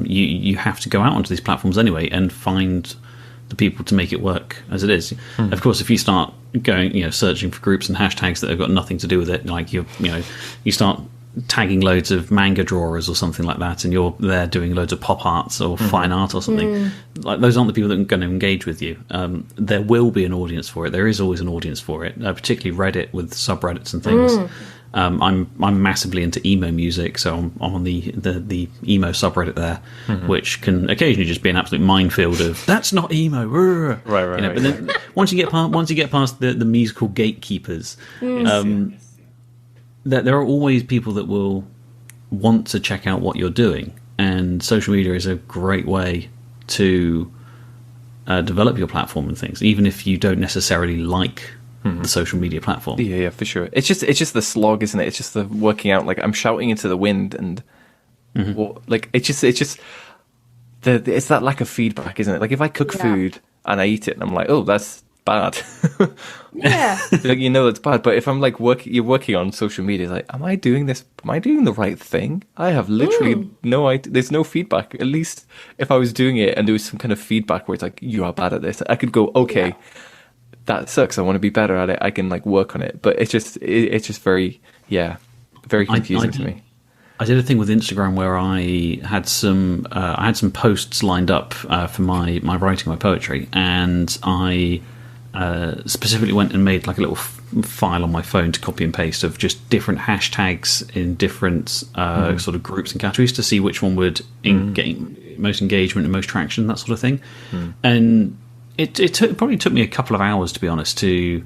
you have to go out onto these platforms anyway and find the people to make it work as it is. Of course, if you start going, searching for groups and hashtags that have got nothing to do with it, like you start tagging loads of manga drawers or something like that, and you're there doing loads of pop arts or fine art or something, like those aren't the people that are going to engage with you. There will be an audience for it. There is always an audience for it, particularly Reddit with subreddits and things. I'm massively into emo music, so I'm on the emo subreddit there, which can occasionally just be an absolute minefield of that's not emo, right. But then once you get past the musical gatekeepers, that there are always people that will want to check out what you're doing, and social media is a great way to develop your platform and things, even if you don't necessarily like the social media platform. Yeah, for sure. It's just the slog, isn't it? It's just the working out. Like I'm shouting into the wind, and like it's just it's that lack of feedback, isn't it? Like if I cook food and I eat it, and I'm like, oh, that's bad. Yeah, like it's bad. But if I'm like you're working on social media, like, am I doing this? Am I doing the right thing? I have literally no idea. There's no feedback. At least if I was doing it and there was some kind of feedback where it's like, you are bad at this, I could go, okay. Yeah. That sucks. I want to be better at it. I can like work on it, but it's just very confusing to me. I did a thing with Instagram where I had some posts lined up for my writing, my poetry, and I specifically went and made like a little file on my phone to copy and paste of just different hashtags in different sort of groups and categories to see which one would get most engagement and most traction, that sort of thing, and. It probably took me a couple of hours, to be honest, to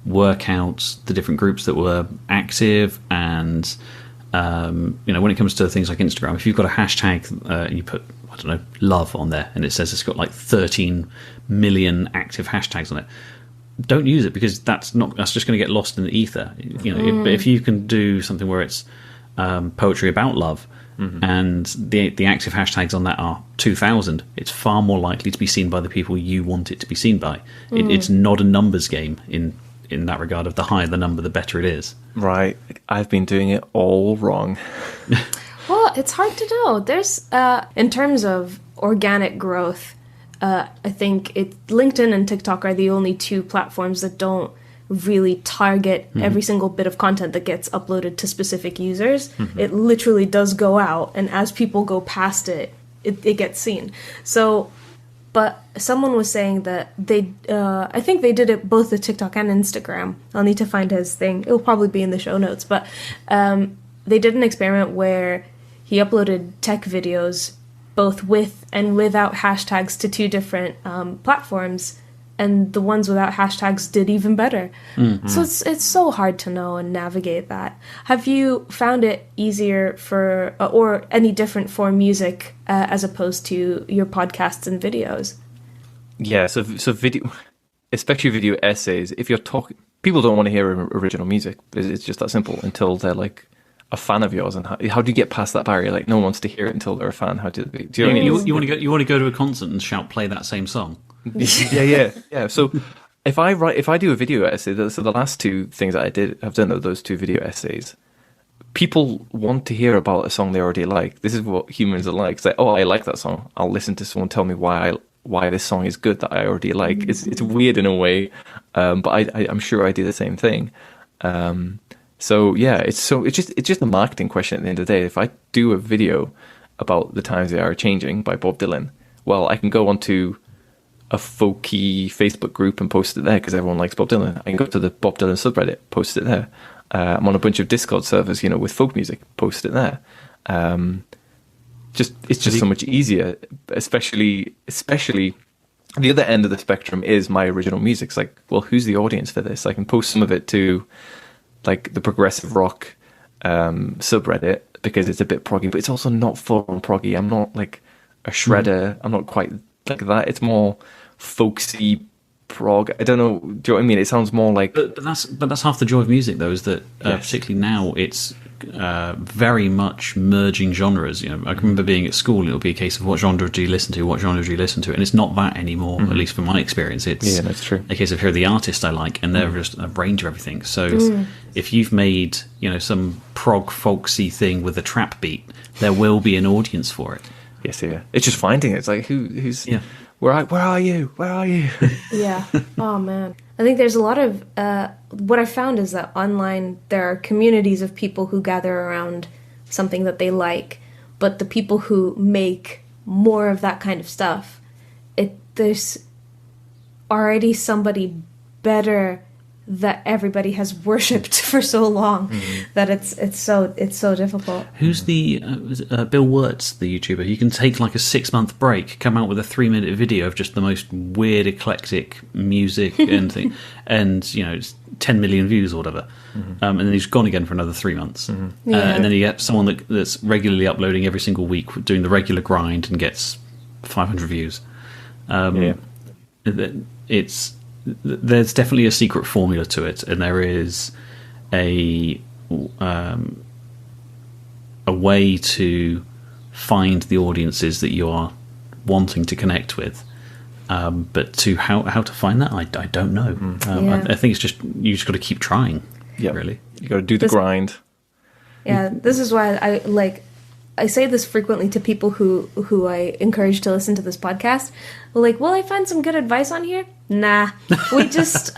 work out the different groups that were active. And, when it comes to things like Instagram, if you've got a hashtag, you put, I don't know, love on there, and it says it's got like 13 million active hashtags on it. Don't use it, because that's just going to get lost in the ether. But if you can do something where it's poetry about love, and the active hashtags on that are 2,000, it's far more likely to be seen by the people you want it to be seen by. It's not a numbers game in that regard of the higher the number, the better it is. Right. I've been doing it all wrong. Well, it's hard to know. There's, in terms of organic growth, I think LinkedIn and TikTok are the only two platforms that don't really target every single bit of content that gets uploaded to specific users. It literally does go out, and as people go past it gets seen. So, but someone was saying that I think they did it both with TikTok and Instagram. I'll need to find his thing. It'll probably be in the show notes. But they did an experiment where he uploaded tech videos both with and without hashtags to two different platforms. And the ones without hashtags did even better. So it's so hard to know and navigate that. Have you found it easier for, or any different for music as opposed to your podcasts and videos? Yeah, so video, especially video essays, if you're talking, people don't want to hear original music. It's just that simple until they're like a fan of yours. And how do you get past that barrier? Like no one wants to hear it until they're a fan. How do you know what I mean? You want to go to a concert and shout, play that same song? Yeah. So if I do a video essay, so the last two things that I've done those two video essays, people want to hear about a song they already like. This is what humans are like. It's like, oh, I like that song. I'll listen to someone tell me why this song is good that I already like. It's weird in a way, but I'm sure I do the same thing. So yeah, it's just a marketing question at the end of the day. If I do a video about The Times They Are Changing by Bob Dylan, well, I can go onto a folky Facebook group and post it there because everyone likes Bob Dylan. I can go to the Bob Dylan subreddit, post it there. I'm on a bunch of Discord servers, with folk music, post it there. It's just so much easier, especially the other end of the spectrum is my original music. It's like, well, who's the audience for this? I can post some of it to like the progressive rock subreddit because it's a bit proggy, but it's also not full on proggy. I'm not like a shredder. I'm not quite like that. It's more folksy prog. I don't know. Do you know what I mean? It sounds more like. But that's half the joy of music, though, is that particularly now it's very much merging genres. I can remember being at school. It'll be a case of what genre do you listen to? What genre do you listen to? And it's not that anymore. At least from my experience, it's that's true. A case of here are the artists I like, and they're just a range of everything. So if you've made some prog folksy thing with a trap beat, there will be an audience for it. Yes, yeah. It's just finding it. It's like who's where are you? Where are you? Yeah. Oh man. I think there's a lot of what I found is that online there are communities of people who gather around something that they like, but the people who make more of that kind of stuff, there's already somebody better that everybody has worshipped for so long that it's so difficult. Who's the Bill Wirtz, the YouTuber? You can take like a 6-month break, come out with a 3-minute video of just the most weird, eclectic music and thing, and it's 10 million views or whatever. And then he's gone again for another 3 months. And then you get someone that's regularly uploading every single week, doing the regular grind, and gets 500 views. There's definitely a secret formula to it, and there is a way to find the audiences that you are wanting to connect with. But to how to find that, I don't know. I think it's just you just got to keep trying. Yeah, really, you got to do the grind. Yeah, this is why I say this frequently to people who I encourage to listen to this podcast. Will I find some good advice on here? Nah. We just,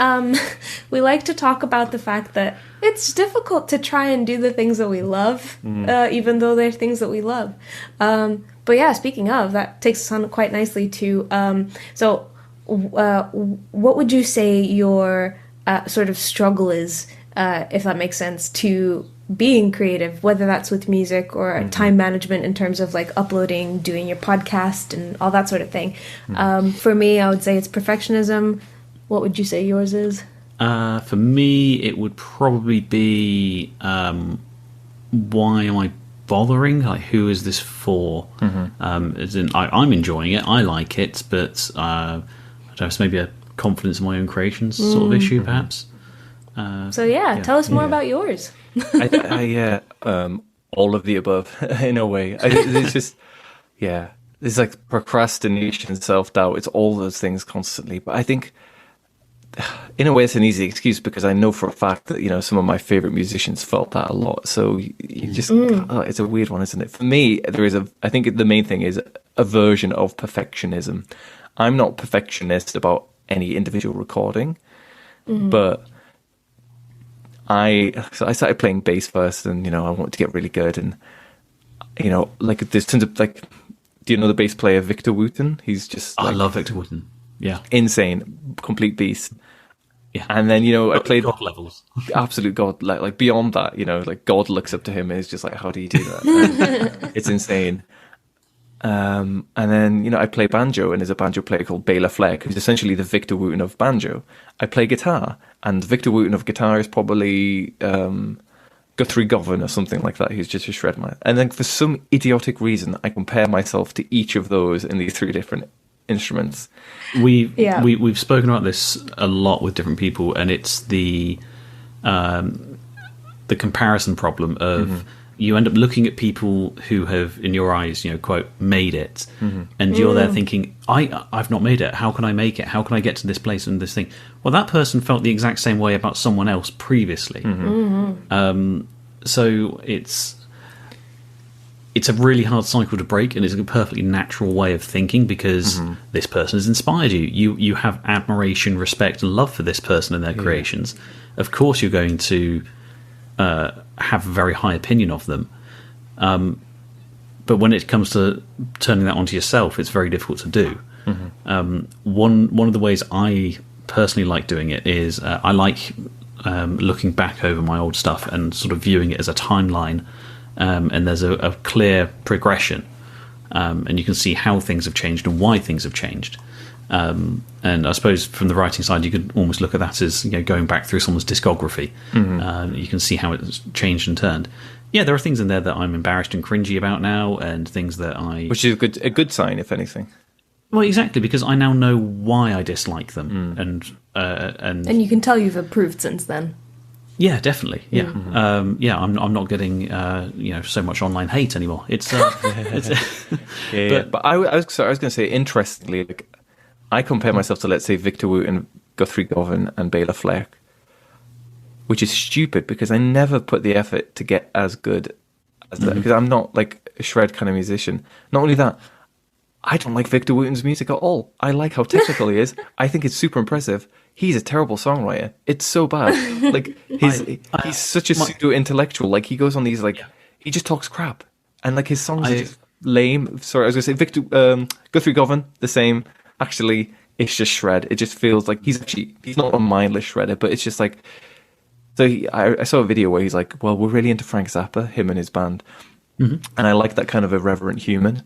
we like to talk about the fact that it's difficult to try and do the things that we love, even though they're things that we love. But yeah, speaking of, that takes us on quite nicely to, what would you say your sort of struggle is, if that makes sense, to being creative, whether that's with music or time management in terms of uploading, doing your podcast and all that sort of thing. For me, I would say it's perfectionism. What would you say yours is? For me, it would probably be why am I bothering? Who is this for? As in, I'm enjoying it, I like it, but I don't know, it's maybe a confidence in my own creations sort of issue, perhaps. Tell us more about yours. I all of the above in a way. It's just, there's procrastination, self-doubt. It's all those things constantly. But I think, in a way, it's an easy excuse because I know for a fact that some of my favorite musicians felt that a lot. So you just, it's a weird one, isn't it? For me, I think the main thing is a version of perfectionism. I'm not perfectionist about any individual recording, but I started playing bass first, and I wanted to get really good, and there's tons of do you know the bass player Victor Wooten? He's just I love Victor Wooten. Yeah, insane, complete beast. Yeah, and then I played God levels, absolute God, like beyond that. God looks up to him and is just how do you do that? It's insane. And then, I play banjo, and there's a banjo player called Bela Fleck, who's essentially the Victor Wooten of banjo. I play guitar, and Victor Wooten of guitar is probably Guthrie Govan or something like that, who's just a shred man. And then for some idiotic reason, I compare myself to each of those in these 3 different instruments. We've spoken about this a lot with different people, and it's the comparison problem of... You end up looking at people who have, in your eyes, quote, made it, and you're there thinking, I've not made it. How can I make it? How can I get to this place and this thing? Well, that person felt the exact same way about someone else previously. So it's a really hard cycle to break, and it's a perfectly natural way of thinking because this person has inspired you. You have admiration, respect, and love for this person and their creations. Of course, you're going to have a very high opinion of them, but when it comes to turning that onto yourself, it's very difficult to do. One of the ways I personally like doing it is I like looking back over my old stuff and sort of viewing it as a timeline, and there's a clear progression, and you can see how things have changed and why things have changed. And I suppose from the writing side, you could almost look at that as going back through someone's discography. You can see how it's changed and turned. Yeah, there are things in there that I'm embarrassed and cringy about now, and things that which is a good sign, if anything. Well, exactly, because I now know why I dislike them, and you can tell you've improved since then. Yeah, definitely. Yeah, I'm not getting so much online hate anymore. It's but I was going to say, interestingly, I compare myself to, let's say, Victor Wooten, Guthrie Govan, and Bela Fleck, which is stupid because I never put the effort to get as good as that, because I'm not a shred kind of musician. Not only that, I don't like Victor Wooten's music at all. I like how technical he is. I think it's super impressive. He's a terrible songwriter. It's so bad. He's such a pseudo-intellectual. He goes on these, he just talks crap. And, his songs are just lame. Sorry, I was going to say Guthrie Govan, the same. Actually, it's just shred. It just feels like he's not a mindless shredder, but it's just like. So I saw a video where he's like, well, we're really into Frank Zappa, him and his band. Mm-hmm. And I like that kind of irreverent humor.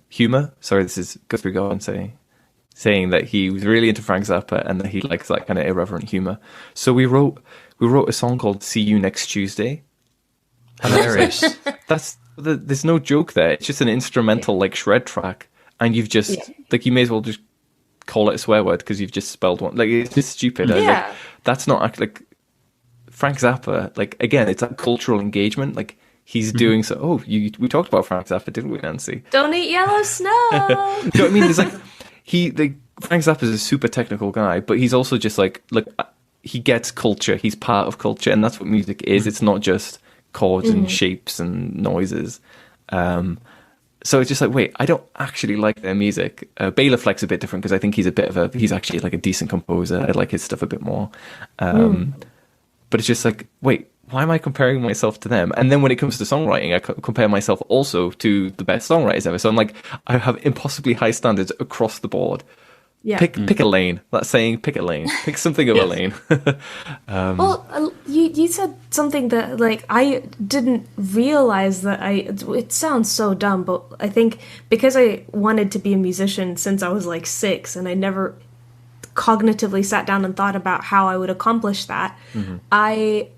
Sorry, this is Guthrie Garden saying that he was really into Frank Zappa and that he likes that kind of irreverent humor. So we wrote a song called "See You Next Tuesday." Hilarious. There's no joke there. It's just an instrumental like shred track, and you've just like you may as well just call it a swear word because you've just spelled one. Like it's just stupid. Yeah. Like, that's not like Frank Zappa. Like again, it's that cultural engagement. Like he's doing so. Oh, we talked about Frank Zappa, didn't we, Nancy? Don't eat yellow snow. Do you know what I mean? There's like Frank Zappa is a super technical guy, but he's also just like he gets culture. He's part of culture, and that's what music is. It's not just chords and shapes and noises. So it's just like, wait, I don't actually like their music. Bela Fleck's a bit different because I think he's actually like a decent composer. I like his stuff a bit more. But it's just like, wait, why am I comparing myself to them? And then when it comes to songwriting, I compare myself also to the best songwriters ever. So I'm like, I have impossibly high standards across the board. Yeah. Pick a lane. That's saying pick a lane. Pick something of a lane. Well, you said something that like I didn't realize that it sounds so dumb, but I think because I wanted to be a musician since I was like 6 and I never cognitively sat down and thought about how I would accomplish that, I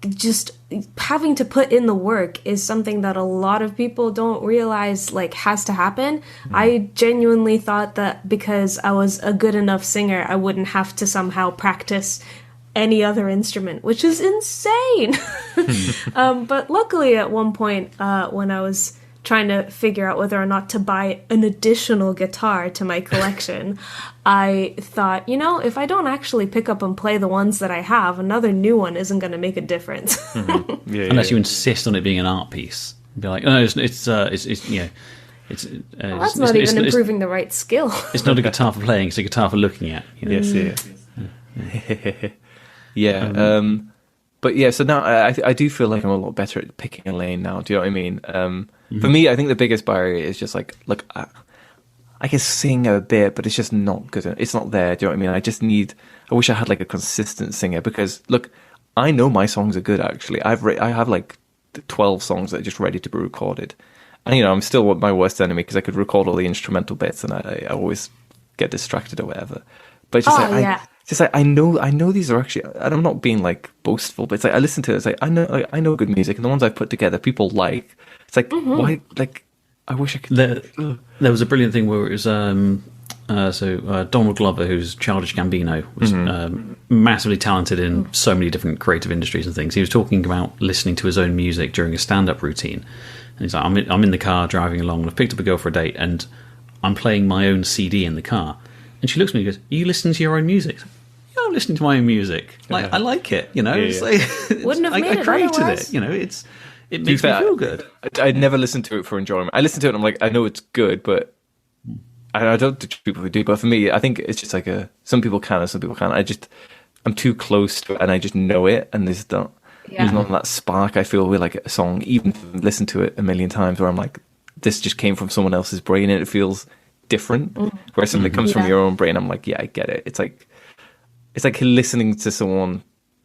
just having to put in the work is something that a lot of people don't realize like has to happen. I genuinely thought that because I was a good enough singer, I wouldn't have to somehow practice any other instrument, which is insane. But luckily at one point when I was trying to figure out whether or not to buy an additional guitar to my collection, I thought, if I don't actually pick up and play the ones that I have, another new one isn't going to make a difference. Unless you insist on it being an art piece. Be like, oh, it's that's not even improving the right skill. It's not a guitar for playing, it's a guitar for looking at. Yes. Yeah. But yeah, so now I do feel like I'm a lot better at picking a lane now. Do you know what I mean? For me, I think the biggest barrier is just like, look, I can sing a bit, but it's just not good. It's not there. Do you know what I mean? I wish I had like a consistent singer because look, I know my songs are good. Actually, I have like 12 songs that are just ready to be recorded, and I'm still my worst enemy because I could record all the instrumental bits and I always get distracted or whatever. But it's just I know these are actually, and I'm not being like boastful, but it's like I listen to it. It's like I know good music, and the ones I've put together, people like. It's like why? Like I wish I could. There was a brilliant thing where it was Donald Glover, who's Childish Gambino, was massively talented in so many different creative industries and things. He was talking about listening to his own music during a stand-up routine, and he's like, I'm in the car driving along, and I've picked up a girl for a date, and I'm playing my own CD in the car, and she looks at me and goes, "Are you listening to your own music?" I'm listening to my own music. Like I like it, It's like, wouldn't have made I created otherwise. it. It makes me feel good. I'd never listened to it for enjoyment. I listened to it and I'm like, I know it's good, but I don't think people who do. But for me, I think it's just like some people can and some people can't. I'm too close to it and I just know it, and there's not that spark I feel with like a song, even if I've listened to it a million times, where I'm like, this just came from someone else's brain and it feels different. Whereas something that comes from your own brain, I'm like, yeah, I get it. It's like listening to someone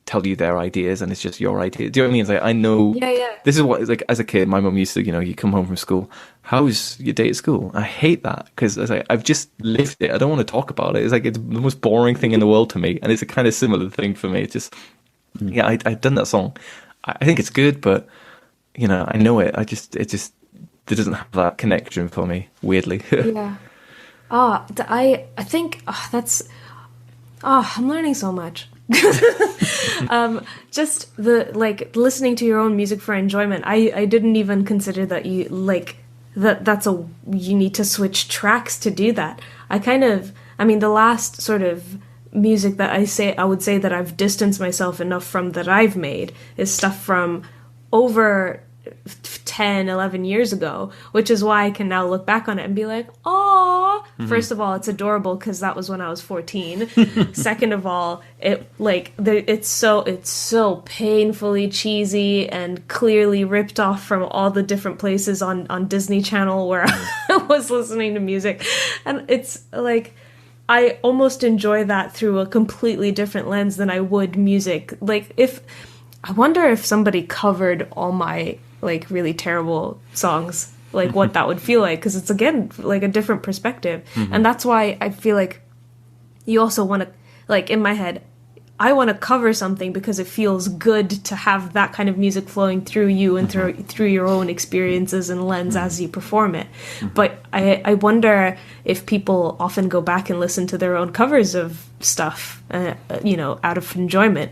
tell you their ideas and it's just your idea. Do you know what I mean? It's like, I know this is what, like, as a kid, my mum used to, you come home from school, how's your day at school? I hate that because like, I've just lived it. I don't want to talk about it. It's like, it's the most boring thing in the world to me. And it's a kind of similar thing for me. It's just, I've done that song. I think it's good, but I know it. It doesn't have that connection for me, weirdly. I think I'm learning so much. Just the like listening to your own music for enjoyment. I didn't even consider that you need to switch tracks to do that. The last sort of music that I would say that I've distanced myself enough from that I've made is stuff from over 10, 11 years ago, which is why I can now look back on it and be like, oh, first of all, it's adorable because that was when I was 14. Second of all, it's so painfully cheesy and clearly ripped off from all the different places on Disney Channel where I was listening to music. And it's like, I almost enjoy that through a completely different lens than I would music. Like, I wonder if somebody covered all my, like, really terrible songs, like, what that would feel like, because it's, again, like, a different perspective. And that's why I feel like you also want to, like, in my head, I want to cover something because it feels good to have that kind of music flowing through you and through your own experiences and lens as you perform it. But I wonder if people often go back and listen to their own covers of stuff, out of enjoyment.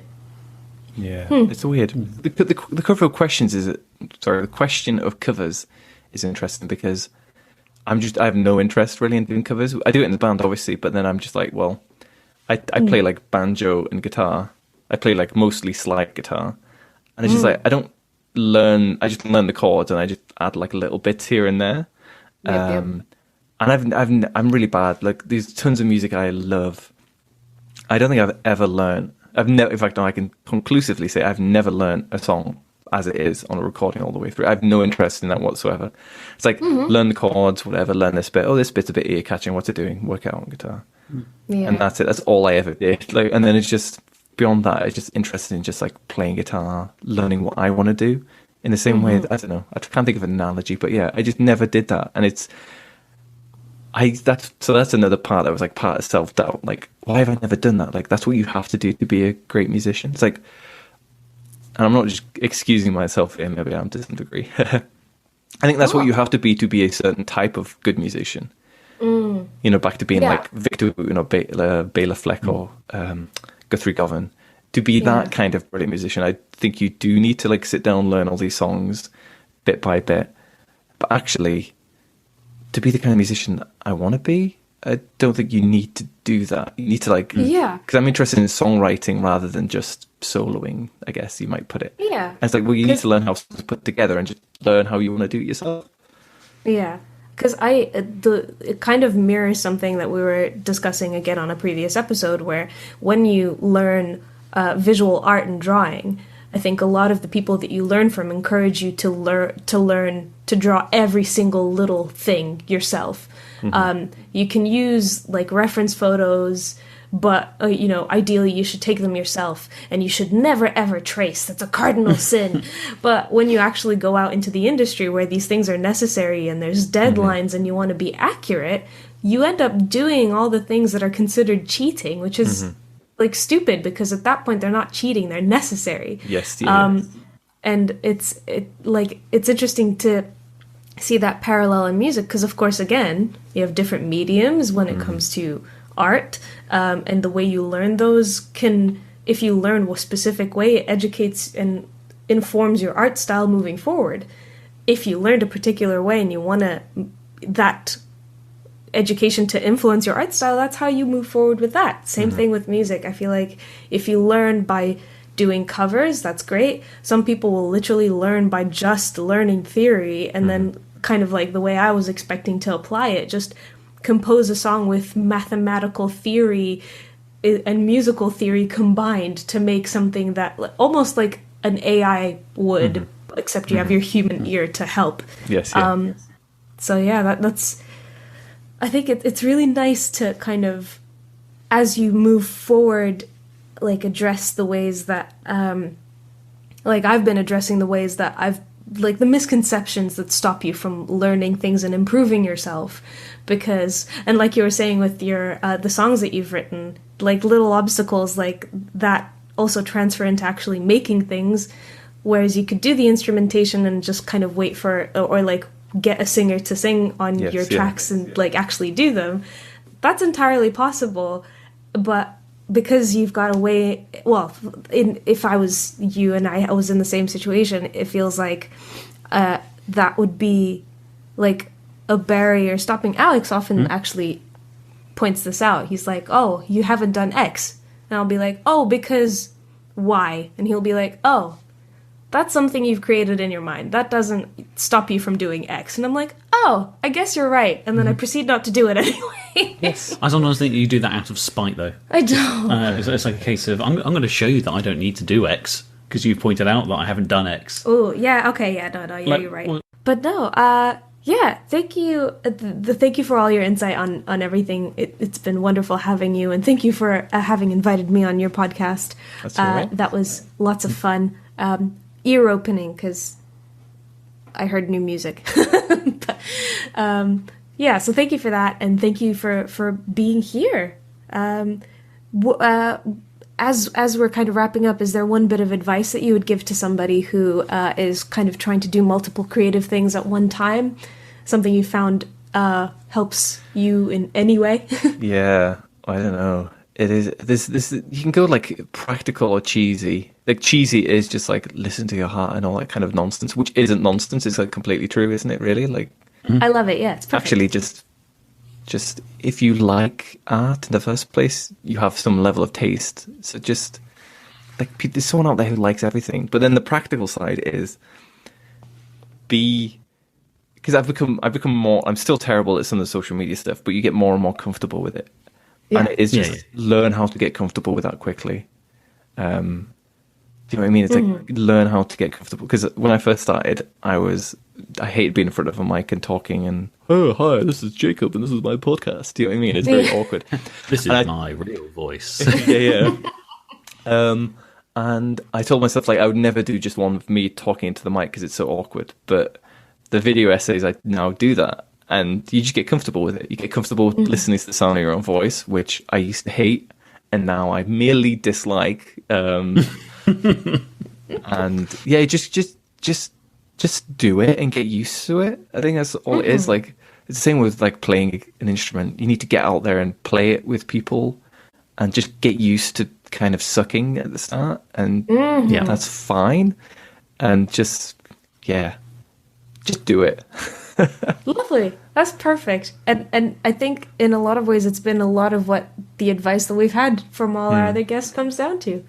Yeah, it's weird. The cover of questions the question of covers is interesting because I have no interest really in doing covers. I do it in the band, obviously, but then I'm just like, well, I play like banjo and guitar. I play like mostly slide guitar, and it's just like I just learn the chords and I just add like little bits here and there. And I'm really bad. Like there's tons of music I love. I don't think I've ever learned. In fact, no, I can conclusively say I've never learned a song as it is on a recording all the way through. I have no interest in that whatsoever. It's like learn the chords, whatever. Learn this bit. Oh, this bit's a bit ear catching. What's it doing? Work it out on guitar. Yeah. And that's it. That's all I ever did. Like, and then it's just beyond that. It's just interested in just like playing guitar, learning what I want to do. In the same way, I don't know. I can't think of an analogy, but yeah, I just never did that. And that's another part that was like part of self-doubt. Like, why have I never done that? Like, that's what you have to do to be a great musician. It's like, and I'm not just excusing myself here. Maybe I'm to some degree. I think that's what you have to be a certain type of good musician. Back to being like Victor, Bela Fleck or Guthrie Govan. To be that kind of brilliant musician, I think you do need to like sit down, learn all these songs bit by bit. But actually, to be the kind of musician I want to be, I don't think you need to do that. You need to like, because I'm interested in songwriting rather than just soloing, I guess you might put it. Yeah. And it's like, well, you need to learn how to put together and just learn how you want to do it yourself. Yeah. Because it kind of mirrors something that we were discussing again on a previous episode, where when you learn visual art and drawing, I think a lot of the people that you learn from encourage you to learn to draw every single little thing yourself. You can use like reference photos, but ideally you should take them yourself, and you should never ever trace. That's a cardinal sin. But when you actually go out into the industry where these things are necessary and there's deadlines and you want to be accurate, you end up doing all the things that are considered cheating, which is like stupid, because at that point they're not cheating, they're necessary. Yes. And it's interesting to see that parallel in music, because of course, again, you have different mediums when it comes to art, and the way you learn those can, if you learn a specific way, it educates and informs your art style moving forward. If you learned a particular way and you want that education to influence your art style, that's how you move forward with that. Same thing with music. I feel like if you learn by doing covers, that's great. Some people will literally learn by just learning theory, and then kind of like the way I was expecting to apply it, just compose a song with mathematical theory and musical theory combined to make something that almost like an AI would, except you have your human ear to help. Yes. Yeah. So yeah, that's. I think it's really nice to kind of, as you move forward, like address the ways that, like I've been addressing the ways that like the misconceptions that stop you from learning things and improving yourself. Because, and like you were saying with your, the songs that you've written, like little obstacles like that also transfer into actually making things, whereas you could do the instrumentation and just kind of wait for, or like get a singer to sing on your tracks and like actually do them. That's entirely possible, but because you've got a way, well, if I was you and I was in the same situation, it feels like that would be like a barrier stopping. Alex often actually points this out. He's like, oh, you haven't done X. And I'll be like, oh, because Y. And he'll be like, oh, that's something you've created in your mind. That doesn't stop you from doing X. And I'm like, oh, I guess you're right. And then I proceed not to do it anyway. Yes. I sometimes think you do that out of spite, though. I don't. It's like a case of, I'm going to show you that I don't need to do X, because you've pointed out that I haven't done X. Oh, yeah, okay, yeah, no, yeah, like, you're right. Well, but no, Yeah, thank you. Thank you for all your insight on everything. It's been wonderful having you, and thank you for having invited me on your podcast. That's all right. That was lots of fun, ear opening because I heard new music. But, yeah, so thank you for that, and thank you for being here. As we're kind of wrapping up, is there one bit of advice that you would give to somebody who is kind of trying to do multiple creative things at one time? Something you found helps you in any way? Yeah, I don't know. It is this. You can go like practical or cheesy. Like cheesy is just like listen to your heart and all that kind of nonsense, which isn't nonsense. It's like completely true, isn't it? Really, like I love it. Yeah, it's perfect. actually just if you like art in the first place, you have some level of taste. So just like there's someone out there who likes everything. But then the practical side is because I've become more. I'm still terrible at some of the social media stuff, but you get more and more comfortable with it. Yeah. And it is just learn how to get comfortable with that quickly. Do you know what I mean? It's like learn how to get comfortable. Because when I first started, I hated being in front of a mic and talking and, oh, hi, this is Jacob and this is my podcast. Do you know what I mean? It's very awkward. This is my real voice. Yeah. And I told myself like I would never do just one of me talking into the mic because it's so awkward. But the video essays, I now do that. And you just get comfortable with it. You get comfortable with listening to the sound of your own voice, which I used to hate. And now I merely dislike. And yeah, just do it and get used to it. I think that's all it is. Like it's the same with like playing an instrument. You need to get out there and play it with people and just get used to kind of sucking at the start. And yeah, that's fine. And just do it. Lovely. That's perfect. And I think in a lot of ways it's been a lot of what the advice that we've had from all our other guests comes down to.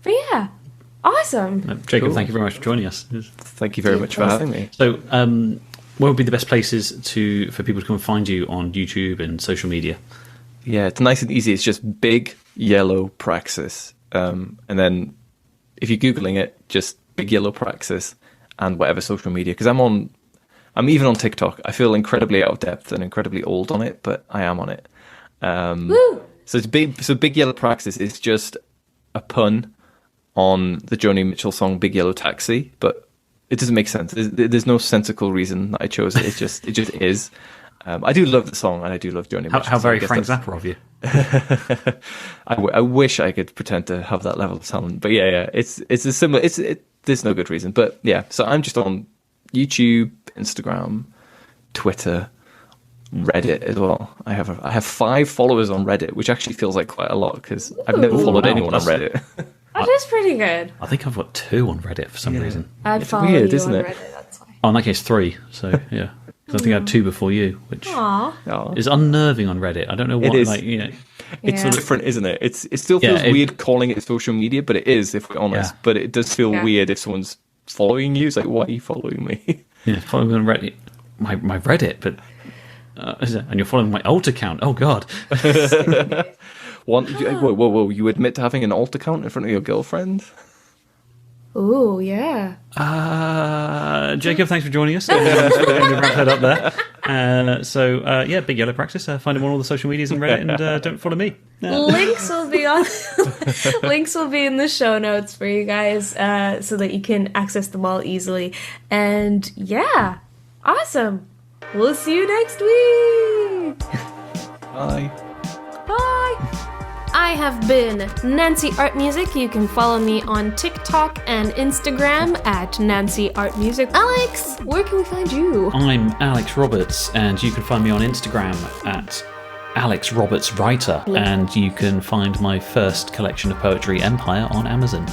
But yeah, awesome. Jacob, Cool. thank you very much for joining us. Thank you very much for having me. So, where would be the best places for people to come and find you on YouTube and social media? Yeah, it's nice and easy. It's just Big Yellow Praxis. And then if you're Googling it, just Big Yellow Praxis and whatever social media. Because I'm even on TikTok. I feel incredibly out of depth and incredibly old on it, but I am on it. So Big Yellow Praxis is just a pun on the Joni Mitchell song Big Yellow Taxi, but it doesn't make sense. There's no sensical reason that I chose it. It just is. I do love the song and I do love Joni Mitchell. How very Frank Zappa of you. I wish I could pretend to have that level of talent, but yeah, it's a similar. There's no good reason, but yeah. So I'm just on YouTube, Instagram, Twitter, Reddit as well. I have 5 followers on Reddit, which actually feels like quite a lot because I've never followed anyone on Reddit. That is pretty good. I think I've got 2 on Reddit for some reason. I'd follow weird, you isn't on it? Reddit, that's why. Oh, in that case, 3. So yeah, 'cause I think I had 2 before you, which Aw. is unnerving on Reddit. I don't know what. is. Like, you know, It's Yeah. different, isn't it? It still feels weird calling it social media, but it is, if we're honest. Yeah. But it does feel weird if someone's following you. It's like, why are you following me? yeah, following me on Reddit, my Reddit, but and you're following my alt account. Oh God. Whoa! You admit to having an alt account in front of your girlfriend? Ooh, yeah. Jacob, thanks for joining us. We're going to wrap that up there. So Big Yellow Praxis. Find him on all the social medias and Reddit, and don't follow me. Links will be on. Links will be in the show notes for you guys, so that you can access them all easily. And yeah, awesome. We'll see you next week. Bye. Bye. I have been Nancy Art Music. You can follow me on TikTok and Instagram at Nancy Art Music. Alex, where can we find you? I'm Alex Roberts, and you can find me on Instagram at Alex Roberts Writer, and you can find my first collection of poetry, Empire, on Amazon.